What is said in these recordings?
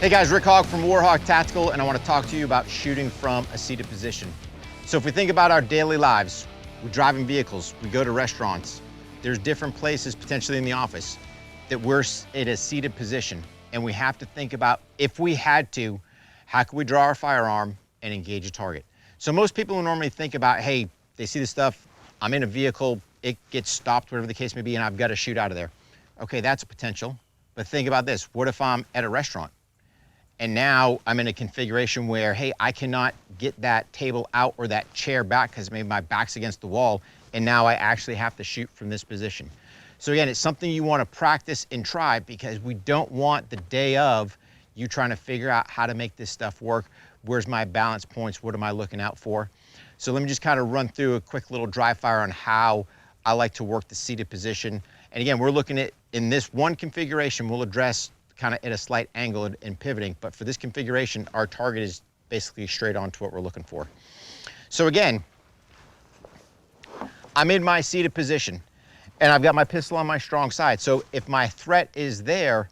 Hey guys, Rick Hogg from War HOGG Tactical, and I want to talk to you about shooting from a seated position. So if we think about our daily lives, we drive in vehicles, we go to restaurants, there's different places, potentially in the office, that we're in a seated position. And we have to think about, if we had to, how can we draw our firearm and engage a target? So most people will normally think about, hey, they see this stuff, I'm in a vehicle, it gets stopped, whatever the case may be, and I've got to shoot out of there. Okay, that's a potential. But think about this, what if I'm at a restaurant? And now I'm in a configuration where, hey, I cannot get that table out or that chair back because maybe my back's against the wall, and now I actually have to shoot from this position. So again, it's something you want to practice and try, because we don't want the day of you trying to figure out how to make this stuff work. Where's my balance points? What am I looking out for? So let me just kind of run through a quick little dry fire on how I like to work the seated position. And again, we're looking at, in this one configuration, we'll address kind of at a slight angle and pivoting, but for this configuration, our target is basically straight on to what we're looking for. So again, I'm in my seated position and I've got my pistol on my strong side. So if my threat is there,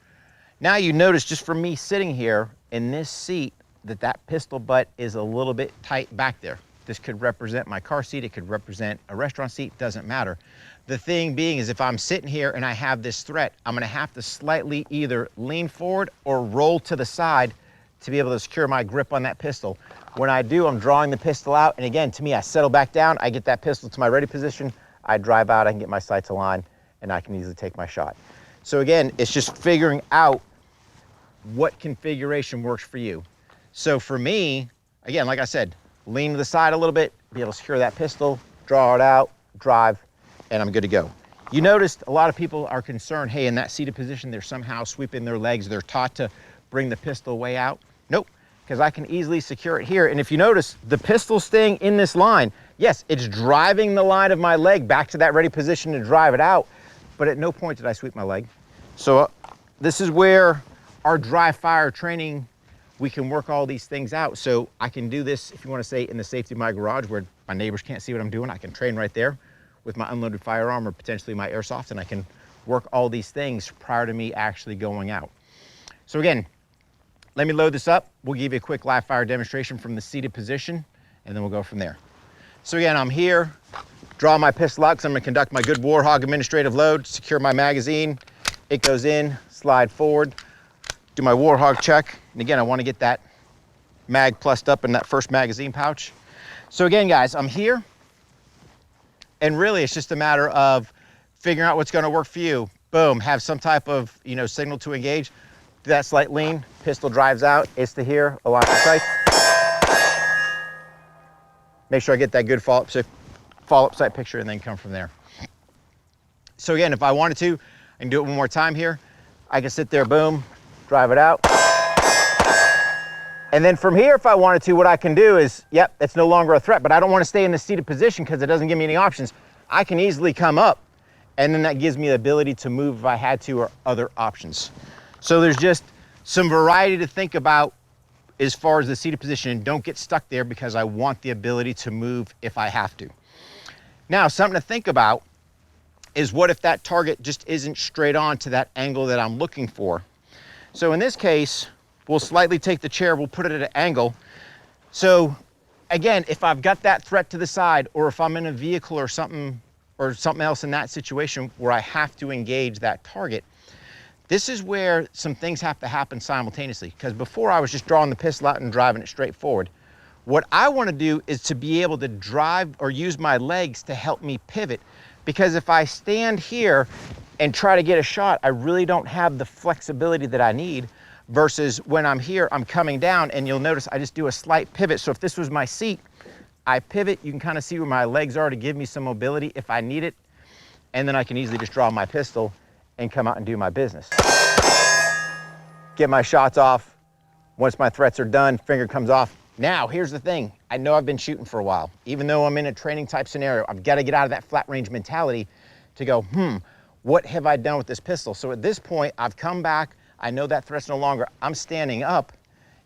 now you notice just from me sitting here in this seat that pistol butt is a little bit tight back there. This could represent my car seat, it could represent a restaurant seat, doesn't matter. The thing being is, if I'm sitting here and I have this threat, I'm gonna have to slightly either lean forward or roll to the side to be able to secure my grip on that pistol. When I do, I'm drawing the pistol out, and again, to me, I settle back down, I get that pistol to my ready position, I drive out, I can get my sights aligned, and I can easily take my shot. So again, it's just figuring out what configuration works for you. So for me, again, like I said, lean to the side a little bit, be able to secure that pistol, draw it out, drive, and I'm good to go. You noticed a lot of people are concerned, hey, in that seated position, they're somehow sweeping their legs. They're taught to bring the pistol way out. Nope, because I can easily secure it here. And if you notice, the pistol staying in this line, yes, it's driving the line of my leg back to that ready position to drive it out, but at no point did I sweep my leg. So this is where our dry fire training, we can work all these things out. So I can do this, if you want to say, in the safety of my garage where my neighbors can't see what I'm doing. I can train right there with my unloaded firearm or potentially my airsoft, and I can work all these things prior to me actually going out. So again, let me load this up. We'll give you a quick live fire demonstration from the seated position, and then we'll go from there. So again, I'm here, draw my pistol out because I'm gonna conduct my good War HOGG administrative load, secure my magazine. It goes in, slide forward, do my War HOGG check. And again, I wanna get that mag plussed up in that first magazine pouch. So again, guys, I'm here. And really, it's just a matter of figuring out what's going to work for you. Boom, have some type of, signal to engage. Do that slight lean, pistol drives out, it's to here, align the sight. Make sure I get that good follow-up sight picture and then come from there. So again, if I wanted to, I can do it one more time here. I can sit there, boom, drive it out. And then from here, if I wanted to, what I can do is, yep, it's no longer a threat, but I don't want to stay in the seated position because it doesn't give me any options. I can easily come up, and then that gives me the ability to move if I had to, or other options. So there's just some variety to think about as far as the seated position, and don't get stuck there because I want the ability to move if I have to. Now, something to think about is, what if that target just isn't straight on to that angle that I'm looking for? So in this case, we'll slightly take the chair, we'll put it at an angle. So again, if I've got that threat to the side, or if I'm in a vehicle or something else in that situation where I have to engage that target, this is where some things have to happen simultaneously. Because before, I was just drawing the pistol out and driving it straight forward. What I want to do is to be able to drive or use my legs to help me pivot. Because if I stand here and try to get a shot, I really don't have the flexibility that I need. Versus when I'm here, I'm coming down, and you'll notice I just do a slight pivot. So if this was my seat, I pivot, you can kind of see where my legs are to give me some mobility if I need it. And then I can easily just draw my pistol and come out and do my business. Get my shots off. Once my threats are done, finger comes off. Now, here's the thing. I know I've been shooting for a while. Even though I'm in a training type scenario, I've got to get out of that flat range mentality to go, what have I done with this pistol? So at this point, I've come back, I know that threat's no longer, I'm standing up.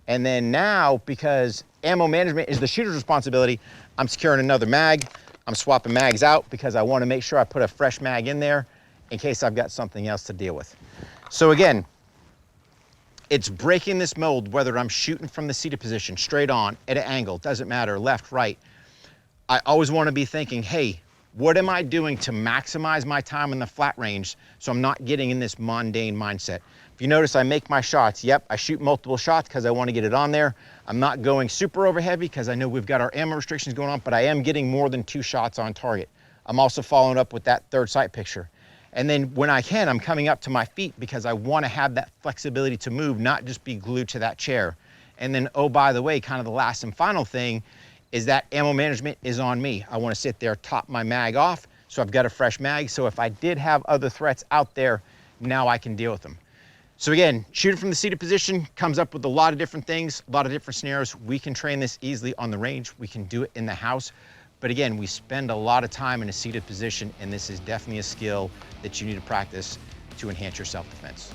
And then now, because ammo management is the shooter's responsibility, I'm securing another mag. I'm swapping mags out because I want to make sure I put a fresh mag in there in case I've got something else to deal with. So again, It's breaking this mold, whether I'm shooting from the seated position, straight on, at an angle, doesn't matter, left, right. I always want to be thinking, hey, what am I doing to maximize my time in the flat range so I'm not getting in this mundane mindset? If you notice, I make my shots. Yep, I shoot multiple shots because I want to get it on there. I'm not going super over heavy because I know we've got our ammo restrictions going on, but I am getting more than 2 shots on target. I'm also following up with that third sight picture. And then when I can, I'm coming up to my feet because I want to have that flexibility to move, not just be glued to that chair. And then, oh, by the way, kind of the last and final thing is that ammo management is on me. I want to sit there, top my mag off, so I've got a fresh mag. So if I did have other threats out there, now I can deal with them. So again, shooting from the seated position comes up with a lot of different things, a lot of different scenarios. We can train this easily on the range. We can do it in the house. But again, we spend a lot of time in a seated position, and this is definitely a skill that you need to practice to enhance your self-defense.